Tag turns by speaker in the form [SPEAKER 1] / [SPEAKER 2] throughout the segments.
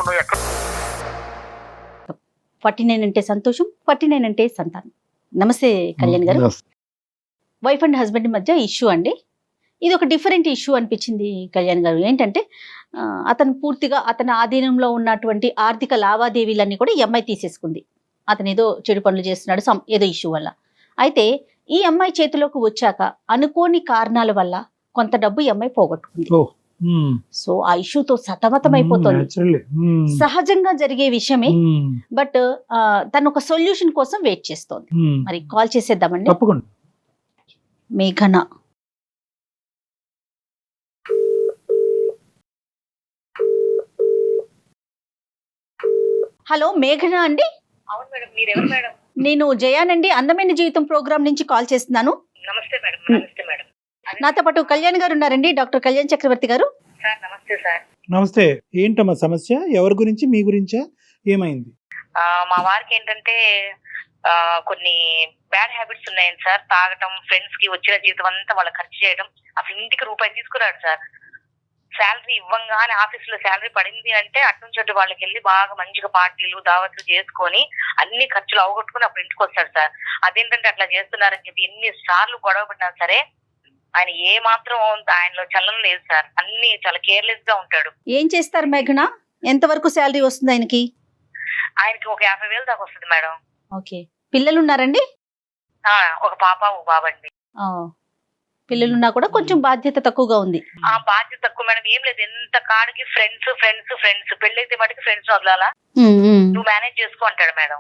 [SPEAKER 1] నువ్వు ఎక్కడ
[SPEAKER 2] 49 అంటే సంతోషం, 49 అంటే సంతానం. నమస్తే కళ్యాణ్ గారు. వైఫ్ అండ్ హస్బెండ్ మధ్య ఇష్యూ అండి. ఇది ఒక డిఫరెంట్ ఇష్యూ అనిపించింది కళ్యాణ్ గారు. ఏంటంటే అతను పూర్తిగా అతని ఆధీనంలో ఉన్నటువంటి ఆర్థిక లావాదేవీలన్నీ కూడా ఈ అమ్మాయి తీసేసుకుంది. అతను ఏదో చెడు పనులు చేస్తున్నాడు ఏదో ఇష్యూ వల్ల. అయితే ఈ అమ్మాయి చేతిలోకి వచ్చాక అనుకోని కారణాల వల్ల కొంత డబ్బు ఈ అమ్మాయి పోగొట్టుకుంది. సో ఆ ఇష్యూతో సతమతం అయిపోతుంది. సహజంగా జరిగే విషయమే. బట్ తను ఒక సొల్యూషన్ కోసం వెయిట్ చేస్తోంది. మరి కాల్ చేసేద్దామండి.
[SPEAKER 3] తప్పకుండా.
[SPEAKER 2] మేఘన. హలో మేఘన అండి.
[SPEAKER 4] అవును మేడం, మీరెవరు మేడం?
[SPEAKER 2] నేను జయానండి, అందమైన జీవితం ప్రోగ్రామ్ నుంచి కాల్ చేస్తున్నాను.
[SPEAKER 4] నమస్తే మేడం. నమస్తే మేడం.
[SPEAKER 2] నాతో పాటు కళ్యాణ్ గారు ఉన్నారండి, డాక్టర్ కళ్యాణ్ చక్రవర్తి గారు.
[SPEAKER 4] సార్ నమస్తే సార్.
[SPEAKER 3] నమస్తే. ఏంటమ్మా సమస్య? ఎవరి గురించి? మీ గురించా? ఏమైంది?
[SPEAKER 4] మా వారికి ఏంటంటే కొన్ని బ్యాడ్ హ్యాబిట్స్ ఉన్నాయండి సార్. తాగటం, ఫ్రెండ్స్ కి వచ్చిన జీవితం అంతా వాళ్ళ ఖర్చు చేయడం. అసలు ఇంటికి రూపాయి తీసుకురాడు సార్. శాలరీ ఇవ్వంగానే ఆఫీస్ లో శాలరీ పడింది అంటే అట్నుంచి అటు వాళ్ళకి వెళ్ళి బాగా మంచిగా పార్టీలు దావత్లు చేసుకొని అన్ని ఖర్చులు అవగొట్టుకుని అప్పుడు ఇంటికి వస్తాడు సార్. అదేంటంటే అట్లా చేస్తున్నారని చెప్పి ఎన్ని సార్లు గొడవ పడినా సరే ఆయన ఏ మాత్రం ఆయనలో చలనం లేదు సార్. అన్ని చాలా కేర్లెస్ గా ఉంటాడు.
[SPEAKER 2] ఏం చేస్తారు మేఘన? ఎంత వరకు శాలరీ వస్తుంది ఆయనకి?
[SPEAKER 4] ఆయనకి ఒక 50,000 దాకా వస్తుంది మేడం.
[SPEAKER 2] ఓకే. పిల్లలు ఉన్నారండి?
[SPEAKER 4] ఒక పాప ఒక బాబండి.
[SPEAKER 2] పిల్లలున్నా కూడా కొంచెం బాధ్యత తక్కువగా ఉంది.
[SPEAKER 4] ఆ బాధ్యత తక్కువ మేడం. ఏం లేదు, ఎంత కాడికి ఫ్రెండ్స్ ఫ్రెండ్స్ ఫ్రెండ్స్ పెళ్ళైతే మటుకు ఫ్రెండ్స్ వదలాలా, నువ్వు మేనేజ్ చేసుకో అంటాడు మేడం.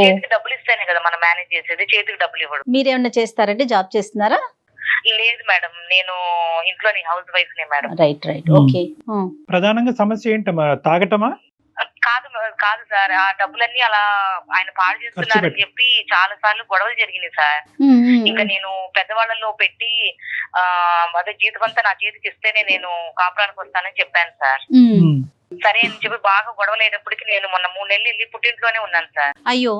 [SPEAKER 4] చేతికి డబ్బులు ఇస్తేనే కదా మనం మేనేజ్ చేసేది, చేతికి డబ్బులు ఇవ్వడు.
[SPEAKER 2] మీరేమన్నా చేస్తారంటే జాబ్ చేస్తున్నారా?
[SPEAKER 4] లేదు మేడం, నేను ఇంట్లోని హౌస్ వైఫ్ నే మేడం.
[SPEAKER 2] Right right. ఓకే.
[SPEAKER 3] ప్రధానంగా సమస్య ఏంటమ్మా? తాగటమా?
[SPEAKER 4] కాదు కాదు సార్, ఆ డబ్బులన్నీ అలా ఆయన పాడు చేస్తున్నారని చెప్పి చాలా సార్లు గొడవలు జరిగినాయి సార్. ఇంకా నేను పెద్దవాళ్ళలో పెట్టి అదే జీతం అంతా నా చేతికి ఇస్తేనే నేను కాపురానికి వస్తానని చెప్పాను సార్. సరే అని చెప్పి బాగా గొడవలు అయినప్పటికీ నేను మొన్న 3 నెలలు వెళ్ళి పుట్టింట్లోనే ఉన్నాను సార్.
[SPEAKER 2] అయ్యో.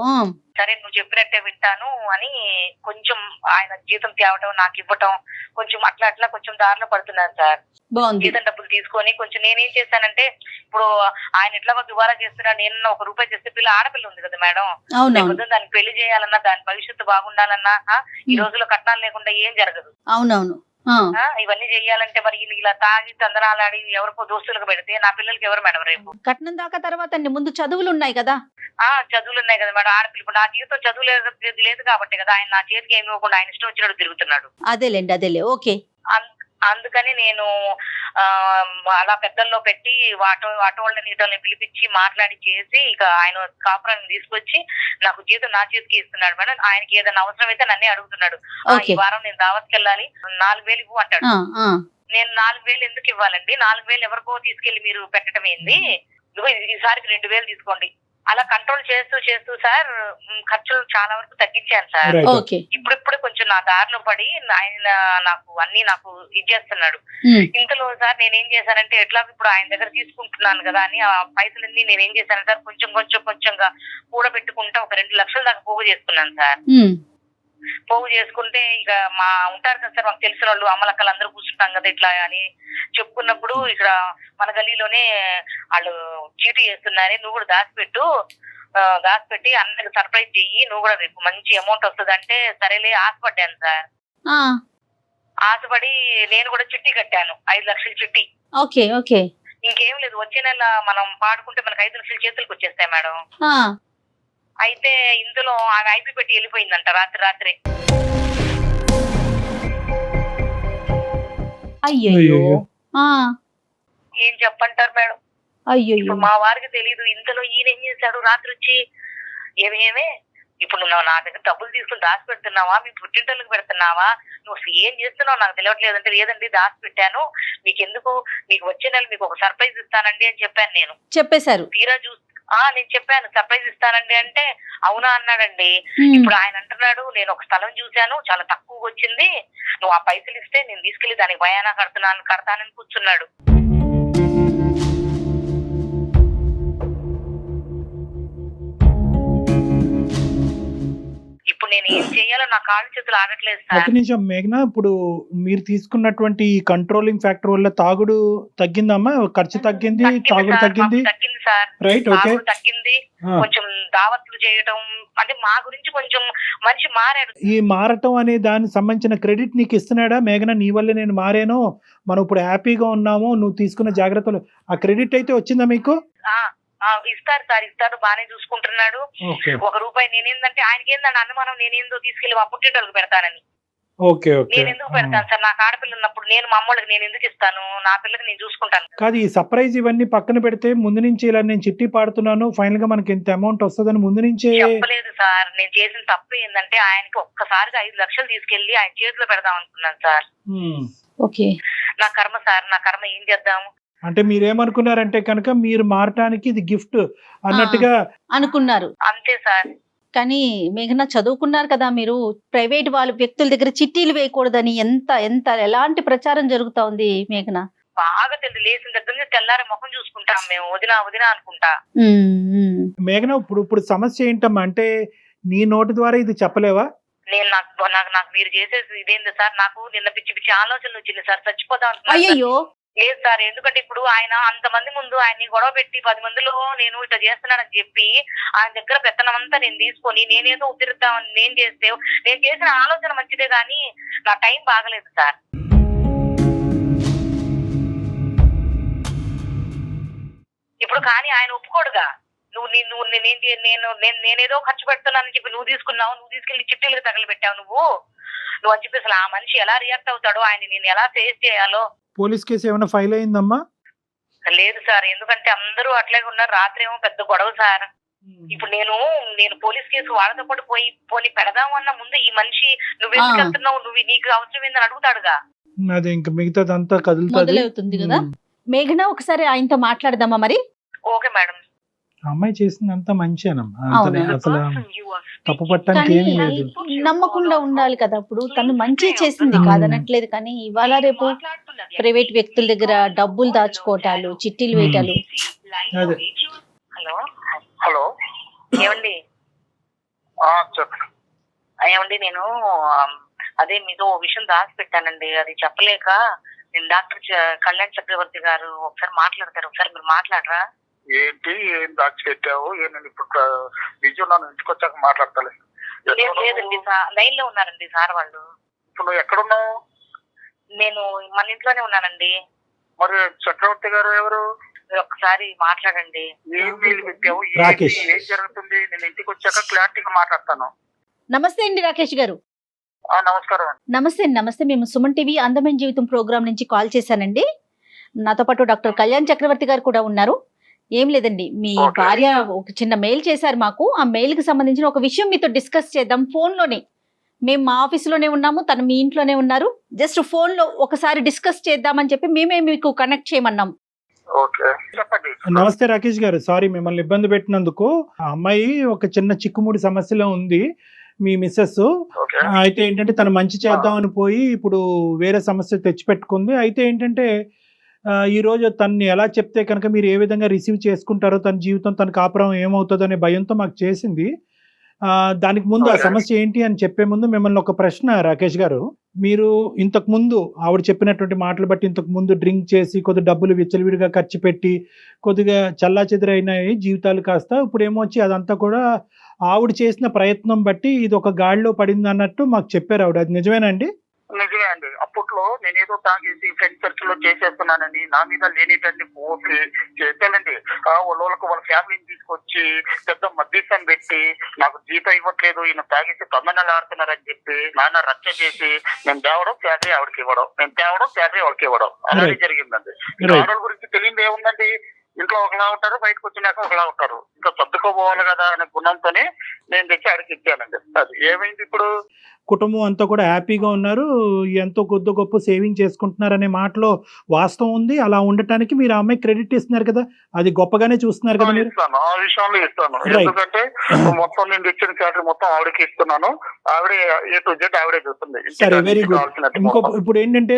[SPEAKER 4] సరే నువ్వు చెప్పినట్టే వింటాను అని కొంచెం ఆయన జీతం తేవటం నాకు ఇవ్వటం కొంచెం అట్లా అట్లా కొంచెం దారిలో పడుతున్నాను సార్. జీతం డబ్బులు తీసుకొని కొంచెం నేనేం చేశానంటే, ఇప్పుడు ఆయన ఎట్లా దుబారా చేస్తున్నా, నేను 1 రూపాయి చేస్తే పిల్ల ఆడపిల్ల ఉంది కదా మేడం, దానికి పెళ్లి చేయాలన్నా దాని భవిష్యత్తు బాగుండాలన్నా ఈ రోజుల్లో కట్నాలు లేకుండా ఏం జరగదు.
[SPEAKER 2] అవునవును.
[SPEAKER 4] ఇవన్నీ చెయ్యాలంటే మరి ఇలా తాగి తందనాలాడి ఎవరికో దోస్తులకు పెడితే నా పిల్లలకి ఎవరు మేడం రేపు?
[SPEAKER 2] కట్నం దాకా తర్వాత ముందు చదువులు ఉన్నాయి కదా.
[SPEAKER 4] చదువులు ఉన్నాయి కదా మేడం. ఆడపిల్ల ఇప్పుడు నా జీవితం చదువు లేదు కాబట్టి కదా ఆయన నా చేతికి ఏమి ఇవ్వకుండా ఆయన ఇష్టం వచ్చినట్టు తిరుగుతున్నాడు.
[SPEAKER 2] అదేలేండి, అదేలే. ఓకే.
[SPEAKER 4] అందుకని నేను అలా పెద్దల్లో పెట్టి ఆటో వాళ్ళని ఇటోళ్ళని పిలిపించి మాట్లాడి చేసి ఇక ఆయన కాపురాన్ని తీసుకొచ్చి నాకు జీతం నా చేతికి ఇస్తున్నాడు మేడం. ఆయనకి ఏదైనా అవసరం అయితే నన్నే అడుగుతున్నాడు. ఈ వారం నేను దావత్కి వెళ్ళాలి, 4,000 ఇవ్వు అంటాడు. నేను 4,000 ఎందుకు ఇవ్వాలండి? 4,000 ఎవరికో తీసుకెళ్లి మీరు పెట్టడం ఏంది? ఈసారికి 2,000 తీసుకోండి. అలా కంట్రోల్ చేస్తూ చేస్తూ సార్ ఖర్చులు చాలా వరకు తగ్గించాను సార్. ఇప్పుడు కొంచెం నా దారిలో పడి ఆయన నాకు ఇచ్చేస్తున్నాడు. ఇంతలో సార్ నేనేం చేశానంటే, ఎట్లా ఇప్పుడు ఆయన దగ్గర తీసుకుంటున్నాను కదా అని ఆ పైసలన్నీ నేనేం చేశాను సార్, కొంచెంగా కూడబెట్టుకుంటా ఒక 2 లక్షల దాకా పోగు చేసుకున్నాను సార్. పోగు చేసుకుంటే ఇక ఉంటారు కదా సార్ మాకు తెలిసిన వాళ్ళు, అమ్మలక్కలు అందరూ కూర్చుంటాం కదా ఇట్లా అని చెప్పుకున్నప్పుడు ఇక్కడ మన గల్లీలోనే వాళ్ళు చీటీ చేస్తున్నారే, నువ్వు కూడా దాచిపెట్టి అందరికి సర్ప్రైజ్ చెయ్యి, నువ్వు కూడా రేపు మంచి అమౌంట్ వస్తుంది అంటే సరేలే ఆశపడ్డాను సార్. ఆశపడి నేను కూడా చిట్టి కట్టాను, 5 లక్షల చిట్టి.
[SPEAKER 2] Okay okay.
[SPEAKER 4] ఇంకేం లేదు, వచ్చే నెల మనం పాడుకుంటే మనకు 5 లక్షల చేతులకు వచ్చేస్తాయి మేడం. అయితే ఇందులో ఆమె ఐపీ పెట్టి వెళ్ళిపోయిందంట రాత్రి.
[SPEAKER 2] అయ్యో.
[SPEAKER 4] ఏం చెప్పంటారు మేడం?
[SPEAKER 2] అయ్యో.
[SPEAKER 4] మా వారికి తెలీదు. ఇంతలో ఈయన ఏం చేశాడు, రాత్రి వచ్చి ఏమేమే ఇప్పుడు నువ్వు నా దగ్గర డబ్బులు తీసుకుని దాచి పెడుతున్నావా, మీ పుట్టింటోళ్ళకి పెడుతున్నావా, నువ్వు అసలు ఏం చేస్తున్నావు నాకు తెలియట్లేదు అంటే, లేదండి దాచి పెట్టాను, మీకు వచ్చే నెల మీకు ఒక సర్ప్రైజ్ ఇస్తానండి అని చెప్పాను. నేను చెప్పేశారు. తీరా చూస్తే నేను చెప్పాను సర్ప్రైజ్ ఇస్తానండి అంటే, అవునా అన్నాడండి. ఇప్పుడు ఆయన అంటున్నాడు, నేను ఒక స్థలం చూశాను చాలా తక్కువగా వచ్చింది, నువ్వు ఆ పైసలు ఇస్తే నేను తీసుకెళ్లి దానికి భయానా కడతానని కూర్చున్నాడు. ఇప్పుడు నేను ఏం చేయాలో నా కాళ్ళు చేతులు ఆడట్లేదు
[SPEAKER 3] ఒక
[SPEAKER 4] సార్.
[SPEAKER 3] నిమిషం మేఘన, ఇప్పుడు మీరు తీసుకున్నటువంటి ఈ కంట్రోలింగ్ ఫ్యాక్టర్ వల్ల తాగుడు తగ్గిందమ్మా? ఖర్చు తగ్గింది, తాగుడు తగ్గింది,
[SPEAKER 4] తగ్గింది సార్.
[SPEAKER 3] రైట్? ఓకే,
[SPEAKER 4] తాగుడు తగ్గింది, కొంచెం దావత్లు చేయటం, అంటే మా గురించి కొంచెం మనిషి మారాడు.
[SPEAKER 3] ఈ మారటం అనే దానికి సంబంధించిన క్రెడిట్ నీకు ఇస్తున్నాడా? మేఘన, నీ వల్ల నేను మారాను, మనం ఇప్పుడు హ్యాపీగా ఉన్నాము, నువ్వు తీసుకున్న జాగ్రత్తలు, ఆ క్రెడిట్ అయితే వచ్చిందా మీకు?
[SPEAKER 4] ఇస్తారు సార్, ఇస్తారు, బాగానే చూసుకుంటున్నాడు.
[SPEAKER 3] ఓకే,
[SPEAKER 4] ₹1 నేనేందంటే ఆయనకి ఏందంటే అనుమానం నేనేందో తీసుకెళ్లి మా పుట్టింటోళ్ళకి పెడతానని.
[SPEAKER 3] Okay, okay.
[SPEAKER 4] నేను ఎందుకు పెడతాను సార్? నాకు ఆడపిల్ల ఉన్నప్పుడు నేను మా అమ్మోళ్ళకి నేను ఎందుకు ఇస్తాను? నా పిల్లకి నేను చూసుకుంటాను.
[SPEAKER 3] కాదు, ఈ సర్ప్రైజ్ ఇవన్నీ పక్కన పెడితే ముందు నుంచి ఇలా నేను చిట్టి పాడుతున్నాను, ఫైనల్ గా మనకి ఇంత అమౌంట్ వస్తుందని ముందు నుంచే
[SPEAKER 4] చెప్పలేదు సార్. నేను చేసిన తప్పు ఏంటంటే ఆయనకి ఒక్కసారిగా 5 లక్షలు తీసుకెళ్లి ఆయన చేతిలో పెడదాం అనుకున్నాను సార్.
[SPEAKER 2] ఓకే,
[SPEAKER 4] నా కర్మ సార్, నా కర్మ, ఏం చేద్దాము?
[SPEAKER 3] అంటే మీరేమనుకున్నారంటే కనుక మీరు మారటానికి ఇది గిఫ్ట్ అన్నట్టుగా
[SPEAKER 2] అనుకున్నారు
[SPEAKER 4] అంతే సార్.
[SPEAKER 2] కానీ మేఘన, చదువుకున్నారు కదా మీరు, ప్రైవేట్ వాళ్ళ వ్యక్తుల దగ్గర చిట్టీలు వేయకూడదని ఎంత ఎంత ఎలాంటి ప్రచారం జరుగుతా ఉంది మేఘన?
[SPEAKER 4] బాగా లేచిన దగ్గర నుంచి తెల్లారి ముఖం చూసుకుంటాం మేము, వదినా వదినా అనుకుంటా.
[SPEAKER 3] మేఘన, ఇప్పుడు సమస్య ఏంటమ్మా? అంటే నీ నోటి ద్వారా ఇది చెప్పలేవా?
[SPEAKER 4] నేను నాకు మీరు చేసేది ఇదేంది సార్? నాకు నిన్న పిచ్చి పిచ్చి ఆలోచనలు వచ్చింది సార్, చచ్చిపోదాం అనుకున్నాను.
[SPEAKER 2] అయ్యయ్యో,
[SPEAKER 4] లేదు సార్, ఎందుకంటే ఇప్పుడు ఆయన అంతమంది ముందు ఆయన్ని గొడవ పెట్టి 10 మందిలో నేను ఇట్లా చేస్తున్నానని చెప్పి ఆయన దగ్గర పెత్తనం అంతా నేను తీసుకొని నేనేదో ఉద్ధరిద్దామని నేను చేసిన ఆలోచన మంచిదే గానీ నా టైం బాగలేదు సార్. ఇప్పుడు కానీ ఆయన ఒప్పుకోడుగా. నేనేదో ఖర్చు పెడుతున్నానని చెప్పి నువ్వు తీసుకున్నావు, నువ్వు తీసుకెళ్లి చిట్టీలకు తగలబెట్టావు నువ్వు అని చెప్పి అసలు ఆ మనిషి ఎలా రియాక్ట్ అవుతాడో, ఆయన నేను ఎలా ఫేస్ చేయాలో.
[SPEAKER 3] పోలీస్ కేసు ఏమైనా ఫైల్ అయిందమ్మా?
[SPEAKER 4] లేదు సార్, ఎందుకంటే అందరూ అట్లాగే ఉన్నారు. రాత్రి ఏమో పెద్ద గొడవ సార్. ఇప్పుడు నేను పోలీస్ కేసు వాళ్ళతో పాటు పోనీ పెడదాము అన్న ముందు ఈ మనిషి నువ్వెందుకు వెళ్తున్నావు, నీకు అవసరం ఏందని అడుగుతాడుగా.
[SPEAKER 3] అది ఇంకా మిగతాదంతా
[SPEAKER 2] మొదలవుతుంది కదా. మేఘన, ఒకసారి ఆయనతో మాట్లాడదామా మరి?
[SPEAKER 4] Okay madam.
[SPEAKER 3] అమ్మాయి చేసిందంతా మంచిగానమ్మా, అసలు తప్పు పట్టడానికి ఏమీ లేదు.
[SPEAKER 2] నమ్మకుండా ఉండాలి కదా. ఇప్పుడు తను మంచి చేసింది కాదనట్లేదు, కానీ ఇవాళ రేపు ప్రైవేట్ వ్యక్తుల దగ్గర డబ్బులు దాచుకోవటాలు, చిట్టీలు వేయటాలు.
[SPEAKER 4] హలో హలో, ఏమండి? ఏమండి, నేను అదే మీతో ఓ విషయం దాచి పెట్టానండి, అది చెప్పలేక నేను డాక్టర్ కళ్యాణ్ చక్రవర్తి గారు ఒకసారి మాట్లాడతారు, ఒకసారి మీరు మాట్లాడరా?
[SPEAKER 1] ఏంటి, ఏం దాచిపెట్టావు? నేను ఇప్పుడు నిజం నన్ను ఇంటికి వచ్చాక మాట్లాడతాను.
[SPEAKER 4] లేదండి, లైన్ లో ఉన్నారండి సార్ వాళ్ళు.
[SPEAKER 1] ఇప్పుడు నువ్వు ఎక్కడున్నావు?
[SPEAKER 4] నేను మన ఇంట్లోనే ఉన్నానండి.
[SPEAKER 1] మరి చక్రవర్తి గారు ఎవరు?
[SPEAKER 4] ఒక్కసారి మాట్లాడండి.
[SPEAKER 1] ఏం మెయిల్ పెట్టావు, ఏం జరుగుతుంది? నేను ఇంటికి వచ్చాక క్లారిటీగా మాట్లాడతాను.
[SPEAKER 2] నమస్తే అండి రాకేష్ గారు.
[SPEAKER 1] నమస్కారం.
[SPEAKER 2] నమస్తే. మేము సుమన్ టీవీ అందమైన జీవితం ప్రోగ్రామ్ నుంచి కాల్ చేశానండి. నాతో పాటు డాక్టర్ కళ్యాణ్ చక్రవర్తి గారు కూడా ఉన్నారు. ఏం లేదండి, మీ భార్య ఒక చిన్న మెయిల్ చేశారు మాకు. ఆ మెయిల్ కి సంబంధించిన ఒక విషయం మీతో డిస్కస్ చేద్దాం ఫోన్ లోనే. మేము మా ఆఫీసులోనే ఉన్నాము, తను మీ ఇంట్లోనే ఉన్నారు. జస్ట్ ఫోన్ లో ఒకసారి డిస్కస్ చేద్దామని చెప్పి మేమే మీకు కనెక్ట్ చేయమన్నాం.
[SPEAKER 3] నమస్తే రాకేష్ గారు, సారీ మిమ్మల్ని ఇబ్బంది పెట్టినందుకు. ఆ అమ్మాయి ఒక చిన్న చిక్కుముడి సమస్యలో ఉంది, మీ మిస్సెస్. అయితే ఏంటంటే తను మంచి చేద్దామని పోయి ఇప్పుడు వేరే సమస్య తెచ్చిపెట్టుకుంది. అయితే ఏంటంటే ఈ రోజు తన్ని ఎలా చెప్తే కనుక మీరు ఏ విధంగా రిసీవ్ చేసుకుంటారో, తన జీవితం, తన కాపురం ఏమవుతుందో అనే భయంతో మాకు చేసింది. దానికి ముందు ఆ సమస్య ఏంటి అని చెప్పే ముందు మిమ్మల్ని ఒక ప్రశ్న రాకేష్ గారు. మీరు ఇంతకు ముందు ఆవిడ చెప్పినటువంటి మాటలు బట్టి ఇంతకు ముందు డ్రింక్ చేసి కొద్ది డబ్బులు విచ్చలవిడిగా ఖర్చు పెట్టి కొద్దిగా చల్లా చెదిరైనాయి జీవితాలు కాస్త. ఇప్పుడు ఏమొచ్చి అదంతా కూడా ఆవిడ చేసిన ప్రయత్నం బట్టి ఇది ఒక గాడిలో పడింది అన్నట్టు మాకు చెప్పారు ఆవిడ. అది నిజమేనండి?
[SPEAKER 1] నిజమే అండి. అప్పట్లో నేనేదో తాగేసి ఫ్రెండ్ సర్కిల్ లో చేసేస్తున్నానని నా మీద లేనిటన్ని పోసి చేశానండి. వాళ్ళకి వాళ్ళ ఫ్యామిలీని తీసుకొచ్చి పెద్ద మధ్యస్థం పెట్టి నాకు జీతం ఇవ్వట్లేదు, ఈయన తాగేసి తొందరలు ఆడుతున్నారని చెప్పి నాన్న రచ్చ చేసి నేను తేవడం శాలరీ ఆవిడకి ఇవ్వడం, నేను తేవడం శాలరీ ఆవిడకి ఇవ్వడం, అలాగే జరిగిందండి. ఆడవాళ్ళ గురించి తెలియదు ఏముందండి, ఇంట్లో ఒకలా ఉంటారు, బయటకు వచ్చినాక ఒకలా ఉంటారు. ఇంకా సర్దుకోపోవాలి కదా అనే గుణంతోనే నేను తెచ్చి ఆడికి ఇచ్చానండి. అది ఏమైంది, ఇప్పుడు
[SPEAKER 3] కుటుంబం అంతా కూడా హ్యాపీగా ఉన్నారు, ఎంతో కొద్ది గొప్ప సేవింగ్ చేసుకుంటున్నారు అనే మాటలో వాస్తవం ఉంది. అలా ఉండటానికి మీరు ఆ అమ్మాయి క్రెడిట్ ఇస్తున్నారు కదా, అది గొప్పగానే చూస్తున్నారు కదా మీరు?
[SPEAKER 1] ఇస్తాను, ఆ విషయంలో ఇస్తాను. ఎందుకంటే మొత్తం నేను ఇచ్చిన శాలరీ మొత్తం ఆవిడకి ఇస్తున్నాను. ఆవిడే ఏ టు జెడ్ ఆవిడే చూస్తుంది.
[SPEAKER 3] సరే, వెరీ గుడ్. ఇప్పుడు ఏంటంటే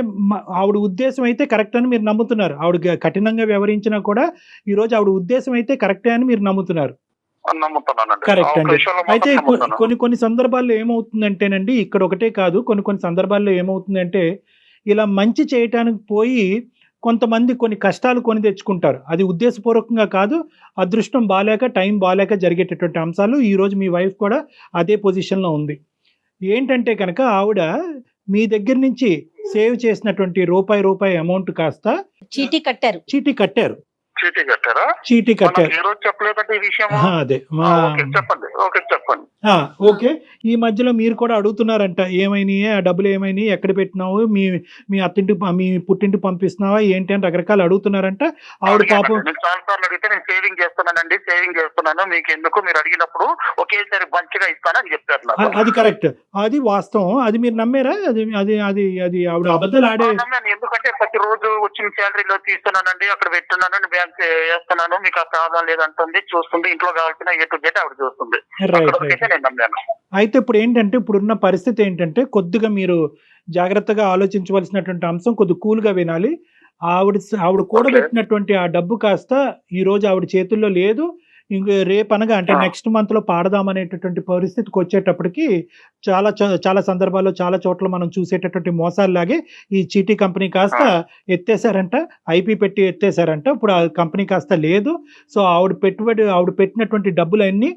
[SPEAKER 3] ఆవిడ ఉద్దేశం అయితే కరెక్ట్ అని మీరు నమ్ముతున్నారు. ఆవిడ కఠినంగా వ్యవహరించినా కూడా ఈ రోజు ఆవిడ ఉద్దేశం అయితే కరెక్టే అని మీరు నమ్ముతున్నారు.
[SPEAKER 1] నమ్ముతున్నానండి.
[SPEAKER 3] కరెక్ట్
[SPEAKER 1] ఆ
[SPEAKER 3] అండి.
[SPEAKER 1] విషయంలో
[SPEAKER 3] అయితే
[SPEAKER 1] మాత్రం నమ్ముతాను.
[SPEAKER 3] కొన్ని సందర్భాల్లో ఏమవుతుందంటేనండి, ఇక్కడ ఒకటే కాదు, కొన్ని సందర్భాల్లో ఏమవుతుందంటే ఇలా మంచి చేయటానికి పోయి కొంతమంది కొన్ని కష్టాలు కొని తెచ్చుకుంటారు. అది ఉద్దేశపూర్వకంగా కాదు, అదృష్టం బాలేక, టైం బాలేక జరిగేటటువంటి అంశాలు. ఈరోజు మీ వైఫ్ కూడా అదే పొజిషన్‌లో ఉంది. ఏంటంటే కనుక ఆవిడ మీ దగ్గర నుంచి సేవ్ చేసినటువంటి రూపాయి అమౌంట్ కాస్త
[SPEAKER 2] చీటీ కట్టారు.
[SPEAKER 3] చీటీ కట్టారు.
[SPEAKER 1] చీటీ కట్టారా?
[SPEAKER 3] చీటీ కట్టారు.
[SPEAKER 1] మనకి ఏ రోజు చెప్పలేదండి ఈ విషయం.
[SPEAKER 3] అదే
[SPEAKER 1] ఓకే చెప్పండి. ఓకే చెప్పండి.
[SPEAKER 3] ఓకే. ఈ మధ్యలో మీరు కూడా అడుగుతున్నారంట, ఏమైనాయి ఆ డబ్బులు, ఏమైనాయి, ఎక్కడ పెట్టినావు, మీ అత్తింటి మీ పుట్టింటి పంపిస్తున్నావా ఏంటి అని రకరకాలు అడుగుతున్నారంట. ఆవిడ పాపం
[SPEAKER 1] నేను చాలా సార్లు అడిగితే నేను సేవింగ్ చేస్తున్నానండి, సేవింగ్ చేస్తున్నాను, మీకు ఎందుకు, మీరు అడిగినప్పుడు ఒకేసారి మంచిగా ఇస్తానని చెప్పారు నాకు.
[SPEAKER 3] అది కరెక్ట్, అది వాస్తవం. అది మీరు నమ్మారా? అది అది అది అది ఆవిడ అబద్ధాలు ఆడే.
[SPEAKER 1] నమ్మాను. ఎందుకంటే ప్రతిరోజు వచ్చిన శాలరీలో తీస్తున్నానండి, అక్కడ పెట్టున్నాను, బ్యాంక్ వేస్తున్నాను, మీకు ఆ ప్రాబ్లం లేదంటుంది, చూస్తుంది, ఇంట్లో కావాల్సిన ఏ టు జెడ్ ఆవిడ చూస్తుంది.
[SPEAKER 3] రైట్.
[SPEAKER 1] నేను నమ్మాను.
[SPEAKER 3] అయితే ఇప్పుడు ఏంటంటే, ఇప్పుడున్న పరిస్థితి ఏంటంటే, కొద్దిగా మీరు జాగ్రత్తగా ఆలోచించవలసినటువంటి అంశం, కొద్దిగా కూల్గా వినాలి. ఆవిడ కూడబెట్టినటువంటి ఆ డబ్బు కాస్త ఈ రోజు ఆవిడ చేతుల్లో లేదు. ఇంక రేపనగా అంటే నెక్స్ట్ మంత్ లో పాడదామనేటటువంటి పరిస్థితికి వచ్చేటప్పటికి చాలా సందర్భాల్లో చాలా చోట్ల మనం చూసేటటువంటి మోసాల్లాగే ఈ చీటీ కంపెనీ కాస్త ఎత్తేసారంట, ఐపీ పెట్టి ఎత్తేసారంట. ఇప్పుడు ఆ కంపెనీ కాస్త లేదు. సో ఆవిడ పెట్టినటువంటి డబ్బులన్నీ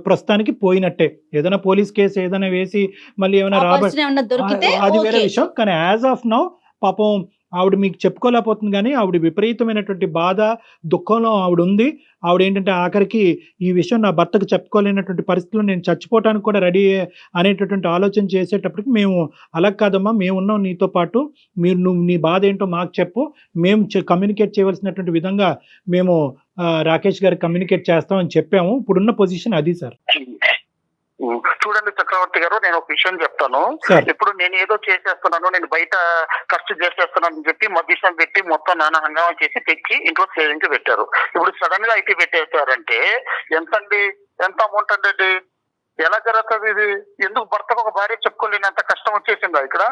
[SPEAKER 3] ప్రస్తుతానికి పోయినట్టే. ఏదైనా పోలీస్ కేసు ఏదైనా వేసి మళ్ళీ ఏమైనా అది వేరే విషయం. కానీ యాజ్ ఆఫ్ నౌ పాపం ఆవిడ మీకు చెప్పుకోలేకపోతుంది, కానీ ఆవిడ విపరీతమైనటువంటి బాధ, దుఃఖంలో ఆవిడ ఉంది. ఆవిడ ఏంటంటే ఆఖరికి ఈ విషయం నా భర్తకు చెప్పుకోలేనటువంటి పరిస్థితుల్లో నేను చచ్చిపోవటానికి కూడా రెడీ అనేటటువంటి ఆలోచన చేసేటప్పటికి మేము అలా కాదమ్మా, మేము ఉన్నాం నీతో పాటు, నువ్వు నీ బాధ ఏంటో మాకు చెప్పు, మేము కమ్యూనికేట్ చేయవలసినటువంటి విధంగా మేము రాకేష్ గారికి కమ్యూనికేట్ చేస్తామని చెప్పాము. ఇప్పుడున్న పొజిషన్ అది సార్.
[SPEAKER 1] చూడండి చక్రవర్తి గారు, నేను ఒక విషయం చెప్తాను. ఇప్పుడు నేను ఏదో చేసేస్తున్నాను, నేను బయట ఖర్చు చేసేస్తున్నాను అని చెప్పి మధ్యస్థం పెట్టి మొత్తం నానా హంగామా చేసి తెచ్చి ఇంట్లో సేవింగ్ పెట్టారు. ఇప్పుడు సడన్ గా ఐటీ పెట్టేస్తారంటే ఎంత అమౌంట్ అండి? ఎలా జరుగుతుంది ఇది? ఎందుకు భర్తకు ఒక భార్య చెప్పుకోలేనంత కష్టం వచ్చేసిందా ఇక్కడ?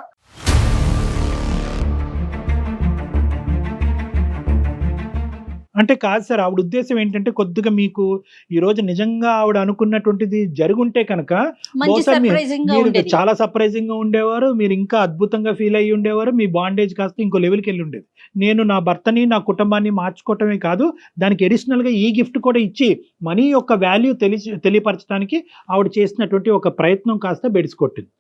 [SPEAKER 3] అంటే కాదు సార్, ఆవిడ ఉద్దేశం ఏంటంటే కొద్దిగా మీకు ఈ రోజు నిజంగా ఆవిడ అనుకున్నటువంటిది జరుగుంటే కనుక మీరు చాలా సర్ప్రైజింగ్ గా ఉండేవారు, మీరు ఇంకా అద్భుతంగా ఫీల్ అయ్యి ఉండేవారు, మీ బాండేజ్ కాస్త ఇంకో లెవెల్కి వెళ్ళి ఉండేది. నేను నా భర్తని, నా కుటుంబాన్ని మార్చుకోవటమే కాదు, దానికి అడిషనల్ గా ఈ గిఫ్ట్ కూడా ఇచ్చి మనీ యొక్క వాల్యూ తెలియపరచడానికి ఆవిడ చేసినటువంటి ఒక ప్రయత్నం కాస్త బెడిసికొట్టింది.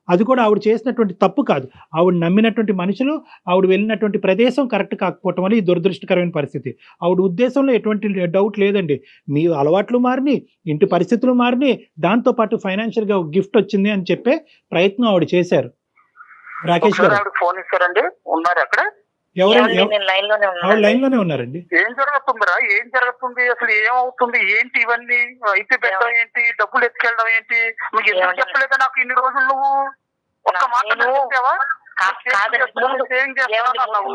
[SPEAKER 3] అది కూడా ఆవిడ చేసినటువంటి తప్పు కాదు. ఆవిడ నమ్మినటువంటి మనుషులు, ఆవిడ వెళ్ళినటువంటి ప్రదేశం కరెక్ట్ కాకపోవటం వల్ల ఈ దురదృష్టకరమైన పరిస్థితి. ఆవిడ ఉద్దేశంలో ఎటువంటి డౌట్ లేదండి. మీ అలవాట్లు మారినాయి, ఇంటి పరిస్థితులు మారినాయి, దాంతోపాటు ఫైనాన్షియల్ గా గిఫ్ట్ వచ్చింది అని చెప్పే ప్రయత్నం ఆవిడ చేశారు. రాకేష్ గారు
[SPEAKER 1] ఫోన్ ఇస్తారండి, ఉన్నారు అక్కడ?
[SPEAKER 3] ఆవిడ లైన్ లోనే ఉన్నారండి.
[SPEAKER 1] ఏం జరుగుతుందిరా? ఏం జరుగుతుంది అసలు? ఏమవుతుంది? ఏంటి ఇవన్నీ? అయితే పెట్టడం ఏంటి? డబ్బులు ఎత్తుకెళ్ళడం ఏంటి? నువ్వు ఎందుకు చెప్పలేదా నాకు ఇన్ని రోజులు? నువ్వు ఒక్క మాట చెప్పావా?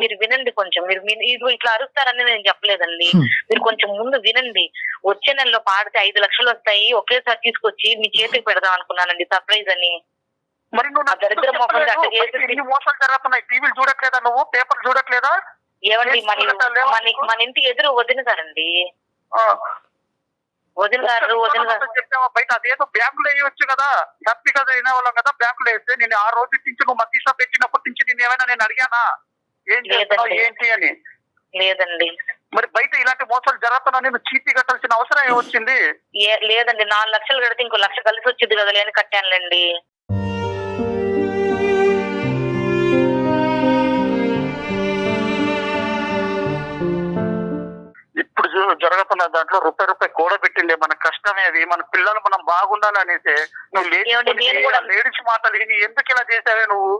[SPEAKER 4] మీరు వినండి కొంచెం. మీరు ఇట్లా అరుస్తారని నేను చెప్పలేదండి. మీరు కొంచెం ముందు వినండి. వచ్చే నెలలో పాడితే 5 లక్షలు వస్తాయి, ఒకేసారి తీసుకొచ్చి మీ చేతికి పెడదాం అనుకున్నానండి, సర్ప్రైజ్ అని.
[SPEAKER 1] మరి నువ్వు మోసాలు జరుగుతున్నాయి, టీవీలు చూడట్లేదా? నువ్వు పేపర్ చూడట్లేదా?
[SPEAKER 4] ఏమండి మన ఇంటి ఎదురు వదిన గారండి, వదిన గారు
[SPEAKER 1] చెప్పావా బయట? అదేదో బ్యాంకులో వేయవచ్చు కదా, హ్యాపీగా అయిన వాళ్ళం కదా బ్యాంకులో వేస్తే. నేను ఆ రోజు నుంచి నువ్వు మధ్య షాప్ పెట్టినప్పటి నుంచి నేను ఏమైనా నేను అడిగానా ఏం చేస్తున్నావు ఏంటి అని?
[SPEAKER 4] లేదండి.
[SPEAKER 1] మరి బయట ఇలాంటి మోసాలు జరుగుతున్నా నేను చీటీ కట్టాల్సిన అవసరం ఏమొచ్చింది?
[SPEAKER 4] లేదండి, 4 లక్షలు కడితే ఇంకో 1 లక్ష కలిసి వచ్చింది కదా లేని కట్టానులేండి.
[SPEAKER 1] ఇప్పుడు జరుగుతున్న దాంట్లో రూపాయి కూడా పెట్టిండే మన కష్టమే అది. మన పిల్లలు మనం బాగుండాలి అనేసి నువ్వు లేడీస్ మాటలు విని ఎందుకు ఇలా చేసావే నువ్వు?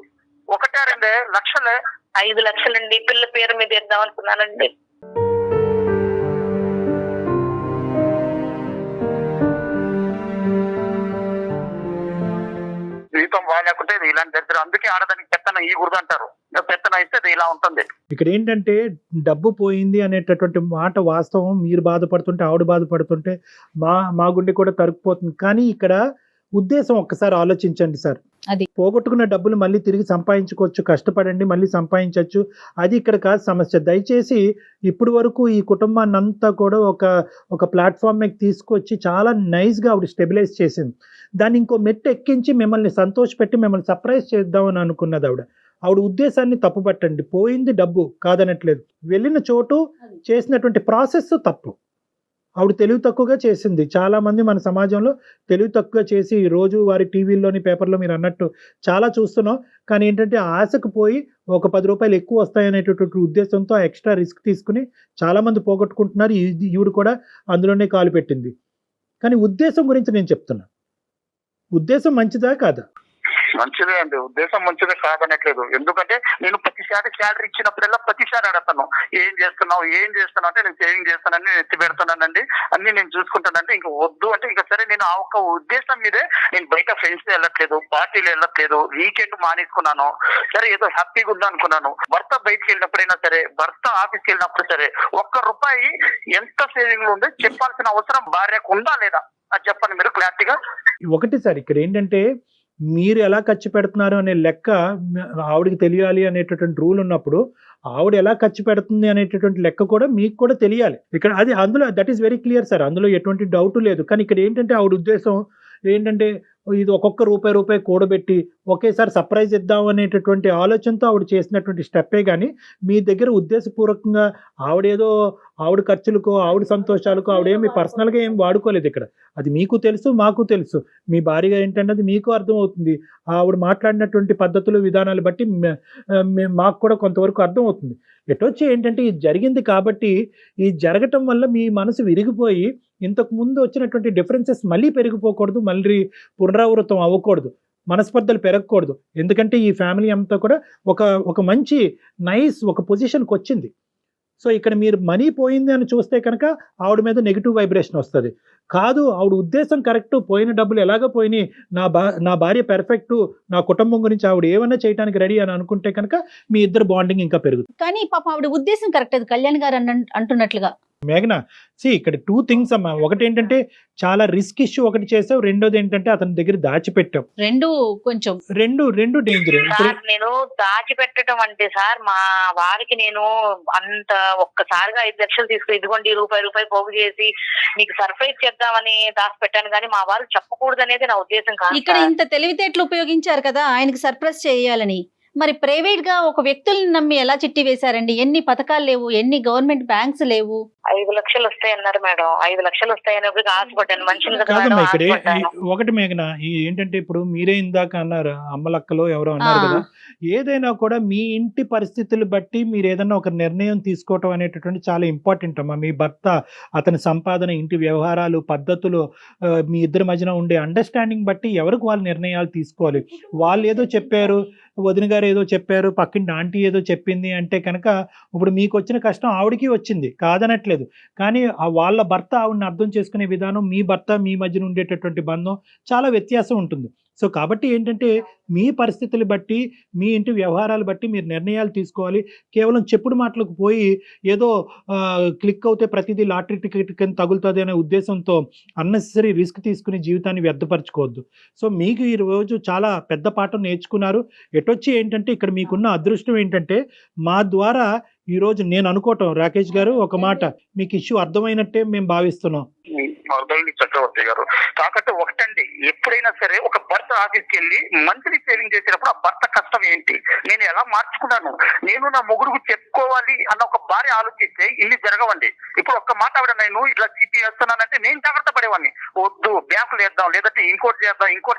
[SPEAKER 1] 1-2 లక్షలే?
[SPEAKER 4] 5 లక్షలండి. పిల్ల పేరు మీద ఇద్దాం అనుకున్నానండి.
[SPEAKER 1] జీవితం బాగాలేకుంటే ఇలాంటి దరిద్రం. అందుకే ఆడదానికి పెత్తనం ఈ గుర్దు అంటారు. పెత్తనం ఇస్తే ఇలా ఉంటుంది.
[SPEAKER 3] ఇక్కడ ఏంటంటే డబ్బు పోయింది అనేటటువంటి మాట వాస్తవం. మీరు బాధపడుతుంటే, ఆవిడ బాధపడుతుంటే మా గుండె కూడా తరుక్కుపోతుంది. కానీ ఇక్కడ ఉద్దేశం ఒక్కసారి ఆలోచించండి సార్.
[SPEAKER 2] అది
[SPEAKER 3] పోగొట్టుకున్న డబ్బులు మళ్ళీ తిరిగి సంపాదించుకోవచ్చు, కష్టపడండి మళ్ళీ సంపాదించవచ్చు. అది ఇక్కడ కాదు సమస్య. దయచేసి ఇప్పుడు వరకు ఈ కుటుంబాన్ని అంతా కూడా ఒక ప్లాట్ఫామ్ మీద తీసుకొచ్చి చాలా నైస్గా ఆవిడ స్టెబిలైజ్ చేసింది. దాన్ని ఇంకో మెట్టు ఎక్కించి మిమ్మల్ని సంతోషపెట్టి మిమ్మల్ని సర్ప్రైజ్ చేద్దామని అనుకున్నది ఆవిడ ఉద్దేశాన్ని తప్పుపట్టండి. పోయింది డబ్బు కాదనట్లేదు, వెళ్ళిన చోటు చేసినటువంటి ప్రాసెస్ తప్పు. ఆవిడ తెలివి తక్కువగా చేసింది. చాలామంది మన సమాజంలో తెలివి తక్కువగా చేసి రోజు వారి టీవీల్లోని పేపర్లో మీరు అన్నట్టు చాలా చూస్తున్నాం. కానీ ఏంటంటే ఆశకు పోయి ఒక 10 రూపాయలు ఎక్కువ వస్తాయనేటటువంటి ఉద్దేశంతో ఎక్స్ట్రా రిస్క్ తీసుకుని చాలామంది పోగొట్టుకుంటున్నారు. ఈవిడ కూడా అందులోనే కాలు పెట్టింది. కానీ ఉద్దేశం గురించి నేను చెప్తున్నా, ఉద్దేశం మంచిదా కాదా?
[SPEAKER 1] మంచిదే అండి, ఉద్దేశం మంచిదే కాదనట్లేదు. ఎందుకంటే నేను ప్రతిసారి శాలరీ ఇచ్చినప్పుడల్లా ప్రతిసారి అడతాను, ఏం చేస్తున్నావు అంటే నేను సేవింగ్ చేస్తానని, నేను ఎత్తి పెడతానండి, అన్ని నేను చూసుకుంటానంటే ఇంకా వద్దు అంటే ఇంకా సరే. నేను ఆ ఒక్క ఉద్దేశం మీదే నేను బయట ఫ్రెండ్స్ వెళ్ళట్లేదు, పార్టీలు వెళ్ళట్లేదు, వీకెండ్ మానేసుకున్నాను. సరే ఏదో హ్యాపీగా ఉందా అనుకున్నాను. భర్త బయటకు వెళ్ళినప్పుడైనా సరే, భర్త ఆఫీస్కి వెళ్ళినప్పుడు సరే, ₹1 ఎంత సేవింగ్ లో ఉందో చెప్పాల్సిన అవసరం భార్యకు ఉందా లేదా అది చెప్పండి మీరు క్లారిటీగా.
[SPEAKER 3] ఒకటి సార్, ఇక్కడ ఏంటంటే మీరు ఎలా ఖర్చు పెడుతున్నారు అనే లెక్క ఆవిడకి తెలియాలి అనేటటువంటి రూల్ ఉన్నప్పుడు ఆవిడ ఎలా ఖర్చు పెడుతుంది అనేటటువంటి లెక్క కూడా మీకు కూడా తెలియాలి. ఇక్కడ అది అందులో that is very clear sir, అందులో ఎటువంటి డౌట్ లేదు. కానీ ఇక్కడ ఏంటంటే ఆవిడ ఉద్దేశం ఏంటంటే ఇది ఒక్కొక్క రూపాయి కూడబెట్టి ఒకేసారి సర్ప్రైజ్ ఇద్దాం అనేటటువంటి ఆలోచనతో ఆవిడ చేసినటువంటి స్టెప్పే కానీ మీ దగ్గర ఉద్దేశపూర్వకంగా ఆవిడ ఖర్చులకో ఆవిడ సంతోషాలకో ఆవిడేమి పర్సనల్గా ఏం వాడుకోలేదు ఇక్కడ. అది మీకు తెలుసు, మాకు తెలుసు. మీ భార్యగా ఏంటంటే అది మీకు అర్థమవుతుంది. ఆవిడ మాట్లాడినటువంటి పద్ధతులు విధానాలు బట్టి మాకు కూడా కొంతవరకు అర్థమవుతుంది. ఎటొచ్చి ఏంటంటే ఇది జరిగింది కాబట్టి ఈ జరగటం వల్ల మీ మనసు విరిగిపోయి ఇంతకు ముందు వచ్చినటువంటి డిఫరెన్సెస్ మళ్ళీ పెరిగిపోకూడదు, మళ్ళీ పునరావృతం అవ్వకూడదు, మనస్పర్ధలు పెరగకూడదు. ఎందుకంటే ఈ ఫ్యామిలీ అంతా కూడా ఒక మంచి ఒక పొజిషన్కి వచ్చింది. సో ఇక్కడ మీరు మనీ పోయింది అని చూస్తే కనుక ఆవిడ మీద నెగిటివ్ వైబ్రేషన్ వస్తుంది. కాదు, ఆవిడ ఉద్దేశం కరెక్ట్, పోయిన డబ్బులు ఎలాగ పోయినాయి, నా భార్య పెర్ఫెక్ట్, నా కుటుంబం గురించి ఆవిడ ఏమన్నా చేయడానికి రెడీ అని అనుకుంటే కనుక మీ ఇద్దరు బాండింగ్ ఇంకా పెరుగుతుంది.
[SPEAKER 2] కానీ పాపం ఆవిడ ఉద్దేశం కరెక్ట్, అది కళ్యాణ్ గారు అంటున్నట్లుగా.
[SPEAKER 3] మేఘన, ఇక్కడ 2 things అమ్మా. ఒకటి ఏంటంటే చాలా రిస్క్ ఇష్యూ ఒకటి చేసావు, రెండోది ఏంటంటే అతని దగ్గర దాచిపెట్టావు. రెండు డేంజర్.
[SPEAKER 4] నేను దాచిపెట్టడం అంటే సార్, మా వారికి నేను అంత ఒక్కసారిగా 5 లక్షలు తీసుకుని ఇదిగోండి రూపాయి పోగు చేసి మీకు సర్ప్రైజ్ చేద్దామని దాచిపెట్టాను, కానీ మా వారు చెప్పకూడదు అనేది నా ఉద్దేశం కాదు.
[SPEAKER 2] ఇక్కడ ఇంత తెలివితేటలు ఉపయోగించారు కదా ఆయనకి సర్ప్రైజ్ చేయాలని. మరి ప్రైవేట్ గా ఒక వ్యక్తుల్ని నమ్మి ఎలా చిట్టి వేశారండి? ఎన్ని పథకాలు లేవు, ఎన్ని గవర్నమెంట్ బ్యాంక్స్ లేవు.
[SPEAKER 4] 5 లక్షలు వస్తాయన్నారు మేడం. 5 లక్షలు వస్తాయని ఆశపడ్డాను, మనిషిని
[SPEAKER 3] కాదమ్మా. ఇక్కడ ఒకటి మేఘన, ఏంటంటే ఇప్పుడు మీరే ఇందాక అన్నారు, అమ్మలక్కలో ఎవరో అన్నారు కదా, ఏదైనా కూడా మీ ఇంటి పరిస్థితులు బట్టి మీరు ఏదైనా ఒక నిర్ణయం తీసుకోవటం అనేటటువంటి చాలా ఇంపార్టెంట్ అమ్మా. మీ భర్త, అతని సంపాదన, ఇంటి వ్యవహారాలు, పద్ధతులు, మీ ఇద్దరి మధ్యన ఉండే అండర్స్టాండింగ్ బట్టి ఎవరికి వాళ్ళు నిర్ణయాలు తీసుకోవాలి. వాళ్ళు ఏదో చెప్పారు, వదిన గారు ఏదో చెప్పారు, పక్కింటి ఆంటీ ఏదో చెప్పింది అంటే కనుక ఇప్పుడు మీకు వచ్చిన కష్టం ఆవిడకి వచ్చింది కాదనట్లేదు. కానీ వాళ్ళ భర్త ఆవిడని అర్థం చేసుకునే విధానం, మీ భర్త మీ మధ్యన ఉండేటటువంటి బంధం చాలా వ్యత్యాసం ఉంటుంది. సో కాబట్టి ఏంటంటే మీ పరిస్థితులు బట్టి, మీ ఇంటి వ్యవహారాలు బట్టి మీరు నిర్ణయాలు తీసుకోవాలి. కేవలం చెప్పుడు మాటలకు పోయి ఏదో క్లిక్ అవుతే ప్రతిదీ లాటరీ టికెట్ కింద తగులుతుంది అనే ఉద్దేశంతో అన్నెసరీ రిస్క్ తీసుకుని జీవితాన్ని వ్యర్థపరచుకోవద్దు. సో మీకు ఈ రోజు చాలా పెద్ద పాఠం నేర్చుకున్నారు. ఎటొచ్చి ఏంటంటే ఇక్కడ మీకున్న అదృష్టం ఏంటంటే మా ద్వారా ఈరోజు నేను అనుకోవటం, రాకేష్ గారు ఒక మాట, మీకు ఇష్యూ అర్థమైనట్టే మేము భావిస్తున్నాం.
[SPEAKER 1] చక్రవర్తి గారు, కాకపోతే ఒకటండి, ఎప్పుడైనా సరే ఒక భర్త ఆఫీస్కి వెళ్ళి మంత్లీ సేవింగ్ చేసేటప్పుడు ఆ భర్త కష్టం ఏంటి, నేను ఎలా మార్చుకున్నాను, నేను నా మొగుడుకు చెప్పుకోవాలి అన్న ఒక భార్య ఆలోచిస్తే ఇన్ని జరగవండి. ఇప్పుడు ఒక్క మాట ఆవిడ నేను ఇట్లా చిట్టి వేస్తున్నానంటే నేను జాగ్రత్త పడేవాడిని, వద్దు బ్యాంకులు వేద్దాం, లేదంటే ఇంకోటి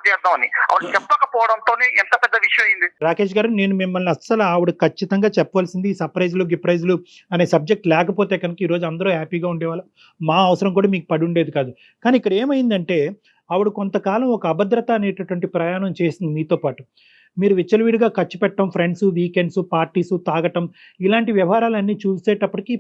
[SPEAKER 1] చేద్దాం అని ఆవిడ చెప్పకపోవడంతోనే ఎంత పెద్ద విషయం అయింది.
[SPEAKER 3] రాకేష్ గారు, నేను మిమ్మల్ని అస్సలు ఆవిడ ఖచ్చితంగా చెప్పవలసింది ఈ సర్ప్రైజ్లు గిప్రైజ్లు అనే సబ్జెక్ట్ లేకపోతే కనుక ఈరోజు అందరూ హ్యాపీగా ఉండేవాళ్ళం, మా అవసరం కూడా మీకు పడి ఉండేది కాదు. కానీ ఇక్కడ ఏమైందంటే ఆవిడ కొంతకాలం ఒక అభద్రత అనేటటువంటి ప్రయాణం చేసింది మీతో పాటు. మీరు విచ్చలవిడిగా ఖర్చు పెట్టడం, ఫ్రెండ్స్, వీకెండ్స్, పార్టీస్, తాగటం, ఇలాంటి వ్యవహారాలన్నీ చూసేటప్పటికి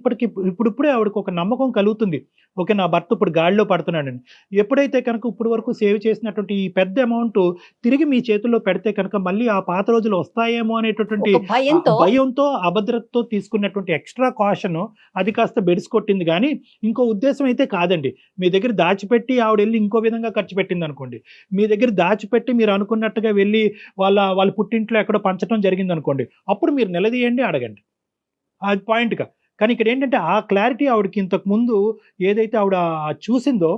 [SPEAKER 3] ఇప్పుడిప్పుడే ఆవిడకి ఒక నమ్మకం కలుగుతుంది. ఓకే, నా భర్త ఇప్పుడు గాడిలో పడుతున్నాడని. ఎప్పుడైతే కనుక ఇప్పుడు వరకు సేవ్ చేసినటువంటి ఈ పెద్ద అమౌంట్ తిరిగి మీ చేతుల్లో పెడితే కనుక మళ్ళీ ఆ పాత రోజులు వస్తాయేమో అనేటటువంటి
[SPEAKER 2] ఒక
[SPEAKER 3] భయంతో, అభద్రతతో తీసుకున్నటువంటి ఎక్స్ట్రా కాషన్ అది కాస్త బెడిసికొట్టింది. కానీ ఇంకో ఉద్దేశం అయితే కాదండి. మీ దగ్గర దాచిపెట్టి ఆవిడ వెళ్ళి ఇంకో విధంగా ఖర్చు పెట్టింది అనుకోండి, మీ దగ్గర దాచిపెట్టి మీరు అనుకున్నట్టుగా వెళ్ళి వాళ్ళ పుట్టింట్లో ఎక్కడో పంచడం జరిగింది అనుకోండి, అప్పుడు మీరు నిలదీయండి, అడగండి. అది పాయింట్గా. కానీ ఇక్కడ ఏంటంటే ఆ క్లారిటీ ఆవిడకి ఇంతకు ముందు ఏదైతే ఆవిడ చూసిందో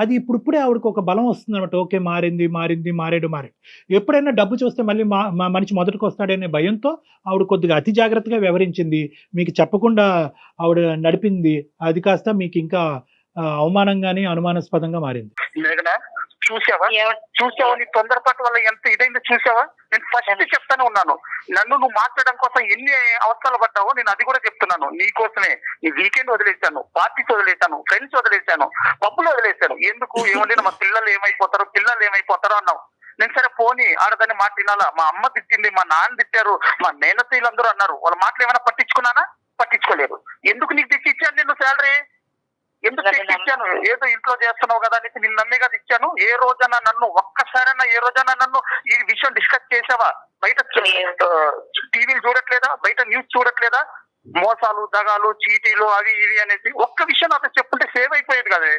[SPEAKER 3] అది ఇప్పుడిప్పుడే ఆవిడకి ఒక బలం వస్తుంది అనమాట. ఓకే, మారాడు. ఎప్పుడైనా డబ్బు చూస్తే మళ్ళీ మనిషి మొదటికి వస్తాడనే భయంతో ఆవిడ కొద్దిగా అతి జాగ్రత్తగా వ్యవహరించింది. మీకు చెప్పకుండా ఆవిడ నడిపింది. అది కాస్త మీకు ఇంకా అవమానంగానే అనుమానాస్పదంగా మారింది.
[SPEAKER 1] చూసావా నీ తొందరపాటు వల్ల ఎంత ఇదైందో చూసావా? నేను ఫస్ట్ చెప్తానే ఉన్నాను, నన్ను నువ్వు మార్చడం కోసం ఎన్ని అవస్థలు పడ్డావో నేను అది కూడా చెప్తున్నాను. నీ కోసమే నీ వీకెండ్ వదిలేశాను, పార్టీస్ వదిలేశాను, ఫ్రెండ్స్ వదిలేశాను, పబ్బులు వదిలేశాను. ఎందుకు? ఏమంటే మా పిల్లలు ఏమైపోతారో అన్నావు. నేను సరే పోనీ ఆడదాన్ని మాట వినాలా? మా అమ్మ తిట్టింది, మా నాన్న తిట్టారు, మా మేనత్తీలందరూ అన్నారు. వాళ్ళ మాటలు ఏమైనా పట్టించుకున్నానా? పట్టించుకోలేదు. ఎందుకు నీకు తెచ్చిచ్చాను నేను శాలరీ? ఎందుకు తెచ్చిచ్చాను? ఏదో ఇంట్లో చేస్తున్నావు కదా అని నిన్ను నమ్మే కదా ఇచ్చాను. ఏ రోజైనా నన్ను ఈ విషయం డిస్కస్ చేసావా? బయట టీవీలు చూడట్లేదా? బయట న్యూస్ చూడట్లేదా? మోసాలు, దగాలు, చీటీలు, అవి ఇవి అనేసి ఒక్క విషయం నాతో చెప్పుంటే సేవ్ అయిపోయేది కదా.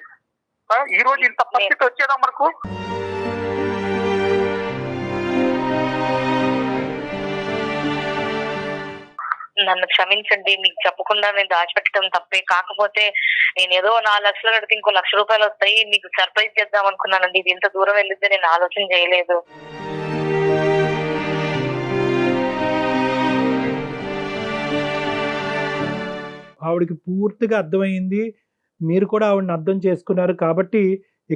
[SPEAKER 1] ఈ రోజు ఇంత పరిస్థితి వచ్చేదా మనకు?
[SPEAKER 4] నన్ను క్షమించండి, మీకు చెప్పకుండా నేను దాచిపెట్టడం తప్పే. కాకపోతే నేను ఏదో 4 లక్షలు కడితే ఇంకో ₹1,00,000 వస్తాయి, మీకు సర్ప్రైజ్ చేద్దాం అనుకున్నానండి. ఇది ఇంత దూరం వెళ్ళిద్దే నేను ఆలోచన చేయలేదు.
[SPEAKER 3] ఆవిడకి పూర్తిగా అర్థమైంది. మీరు కూడా ఆవిడని అర్థం చేసుకున్నారు. కాబట్టి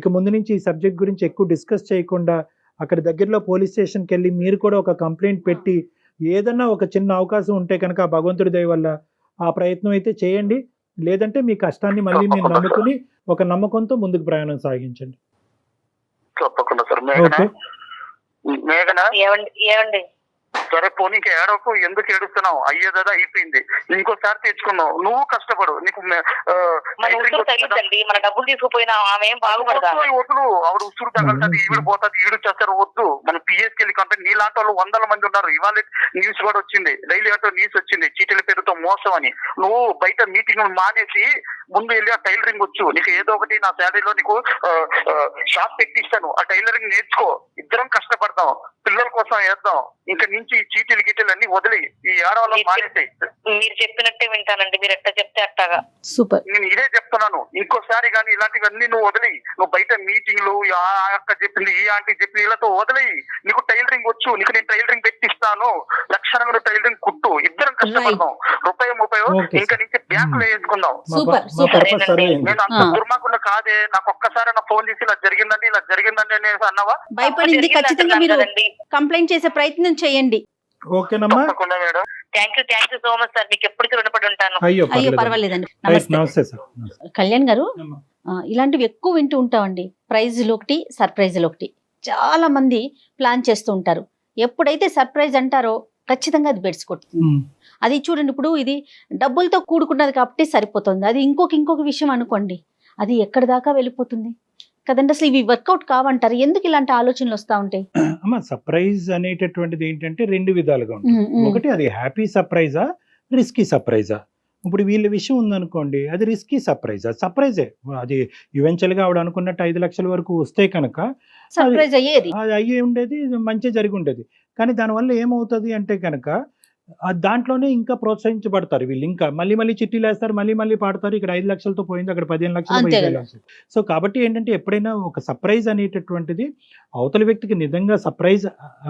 [SPEAKER 3] ఇక ముందు నుంచి ఈ సబ్జెక్ట్ గురించి ఎక్కువ డిస్కస్ చేయకుండా అక్కడ దగ్గరలో పోలీస్ స్టేషన్కి వెళ్ళి మీరు కూడా ఒక కంప్లైంట్ పెట్టి ఏదన్నా ఒక చిన్న అవకాశం ఉంటే కనుక ఆ భగవంతుడి దయ వల్ల ఆ ప్రయత్నం అయితే చేయండి. లేదంటే మీ కష్టాన్ని మళ్ళీ మీరు నమ్ముకుని ఒక నమ్మకంతో ముందుకు ప్రయాణం సాగించండి.
[SPEAKER 1] తప్పకుండా సార్.
[SPEAKER 4] ఏమండి
[SPEAKER 1] సరే పోనీ ఇంకా ఏడవకు. ఎందుకు ఏడుస్తున్నావు? అయ్యేదా అయిపోయింది. ఇంకోసారి తెచ్చుకున్నావు. నువ్వు కష్టపడు. నీకు
[SPEAKER 4] మన డబ్బులు తీసుకుపోయినా ఆమె
[SPEAKER 1] వద్దు. ఆవిడ ఉసురు తగలుతుంది, ఈవిడ పోతుంది, ఈవిడ చేస్తారు. వద్దు. మన పిఎస్కి వెళ్ళి కంటే నీలాంటి వాళ్ళు 100 మంది ఉన్నారు. ఇవాళ న్యూస్ కూడా వచ్చింది, డైలీ ఆటో న్యూస్ వచ్చింది, చీటీల పేరుతో మోసం అని. నువ్వు బయట మీటింగ్ మానేసి ముందు వెళ్ళి ఆ టైలరింగ్ వచ్చు. నీకు ఏదో ఒకటి నా శాలరీలో నీకు షాప్ పెట్టిస్తాను, ఆ టైలరింగ్ నేర్చుకో. ఇద్దరం కష్టపడదాం, పిల్లల కోసం వేద్దాం. ఇంకా నుంచి ఈ చీటీలు గీటీలు అన్ని వదిలి ఈ ఆడవాళ్ళని మానేసాయి.
[SPEAKER 4] మీరు చెప్పినట్టే వింటానండి, మీరు ఎట్లా చెప్తే అట్టాగా.
[SPEAKER 2] సూపర్.
[SPEAKER 1] నేను ఇదే చెప్తున్నాను. ఇంకోసారి కానీ ఇలాంటివన్నీ నువ్వు వదిలి, నువ్వు బయట మీటింగ్లు ఆ అక్క చెప్పింది, ఈ ఆంటీ చెప్పింది, వీళ్ళతో వదిలి. నీకు టైలరింగ్ వచ్చు, నీకు నేను టైలరింగ్ పెట్టిస్తాను, లక్షణంగా టైలరింగ్ కుట్టు. ఇద్దరం కష్టపడదాం. ₹30 ఇంకా నుంచి బ్యాంకులో వేసుకుందాం. నేను అంత దుర్మార్గులు కాదే. నాకు ఒక్కసారి నా ఫోన్ చేసి ఇలా జరిగిందండి అనేసి అన్నావా?
[SPEAKER 2] భయపడింది. ఖచ్చితంగా మీరు కంప్లైంట్ చేసే ప్రయత్నం చేయండి.
[SPEAKER 3] ఓకేనమ్మా.
[SPEAKER 1] Madam,
[SPEAKER 4] thank you so much sir. మీకు ఎప్పటికీ రుణపడి ఉంటాను.
[SPEAKER 2] అయ్యో పర్వాలేదండి.
[SPEAKER 3] నమస్తే సార్.
[SPEAKER 2] కళ్యాణ్ గారు, ఇలాంటివి ఎక్కువ వింటూ ఉంటామండి. ప్రైజ్లు ఒకటి, సర్ప్రైజ్లు ఒకటి. చాలా మంది ప్లాన్ చేస్తూ ఉంటారు. ఎప్పుడైతే సర్ప్రైజ్ అంటారో ఖచ్చితంగా అది బెడ్స్ కొట్టుతుంది. అది చూడండి, ఇప్పుడు ఇది డబ్బులతో కూడుకున్నది కాబట్టి సరిపోతుంది. అది ఇంకొక విషయం అనుకోండి, అది ఎక్కడి దాకా వెళ్ళిపోతుంది కదండి. అసలు ఇవి వర్కౌట్ కావంటారు. ఎందుకు ఇలాంటి ఆలోచనలు వస్తూ ఉంటాయి?
[SPEAKER 3] అమ్మ, సర్ప్రైజ్ అనేటటువంటిది ఏంటంటే 2 విధాలుగా ఉంటుంది. ఒకటి, అది హ్యాపీ సర్ప్రైజా, రిస్కీ సర్ప్రైజా. ఇప్పుడు వీళ్ళ విషయం ఉందనుకోండి, అది రిస్కీ సర్ప్రైజే. అది ఈవెన్చువల్గా ఆవిడ అనుకున్నట్టు 5 లక్షల వరకు వస్తే కనుక
[SPEAKER 2] సర్ప్రైజ్ అయ్యేది,
[SPEAKER 3] అది అయ్యే ఉండేది, మంచి జరిగి ఉండేది. కానీ దానివల్ల ఏమవుతుంది అంటే కనుక దాంట్లోనే ఇంకా ప్రోత్సహించబడతారు వీళ్ళు. ఇంకా మళ్ళీ చిట్టీలు వేస్తారు, మళ్ళీ పాడతారు. ఇక్కడ 5 లక్షలతో పోయింది, అక్కడ 15 లక్షలు, 15 లక్షలు. సో కాబట్టి ఏంటంటే ఎప్పుడైనా ఒక సర్ప్రైజ్ అనేటటువంటిది అవతల వ్యక్తికి నిజంగా సర్ప్రైజ్,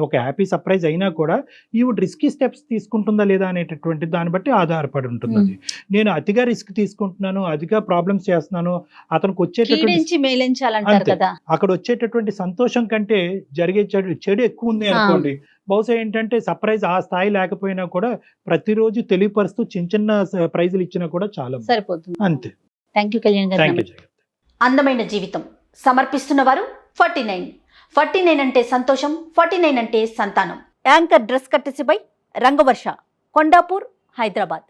[SPEAKER 3] ఒక హ్యాపీ సర్ప్రైజ్ అయినా కూడా ఈవిడ రిస్కీ స్టెప్స్ తీసుకుంటుందా లేదా అనేటటువంటి దాన్ని బట్టి ఆధారపడి ఉంటుంది. అది నేను అతిగా రిస్క్ తీసుకుంటున్నాను, అతిగా ప్రాబ్లమ్స్ చేస్తున్నాను, అతనికి వచ్చేటటువంటి అక్కడ వచ్చేటటువంటి సంతోషం కంటే జరిగే చెడు ఎక్కువ ఉంది అనుకోండి, బహుశా ఏంటంటే సర్ప్రైజ్ ఆ స్థాయి లేకపోయినా కూడా ప్రతిరోజు తెలియపరుస్తూ చిన్న ప్రైజులు ఇచ్చినా కూడా చాలా
[SPEAKER 2] సరిపోతుంది.
[SPEAKER 3] అంతే.
[SPEAKER 2] థ్యాంక్ యూ కళ్యాణ్ గారు. అందమైన జీవితం సమర్పిస్తున్న వారు 49 అంటే సంతోషం, 49 అంటే సంతానం. యాంకర్ డ్రెస్ కట్టెసిపై రంగవర్ష, కొండాపూర్, హైదరాబాద్.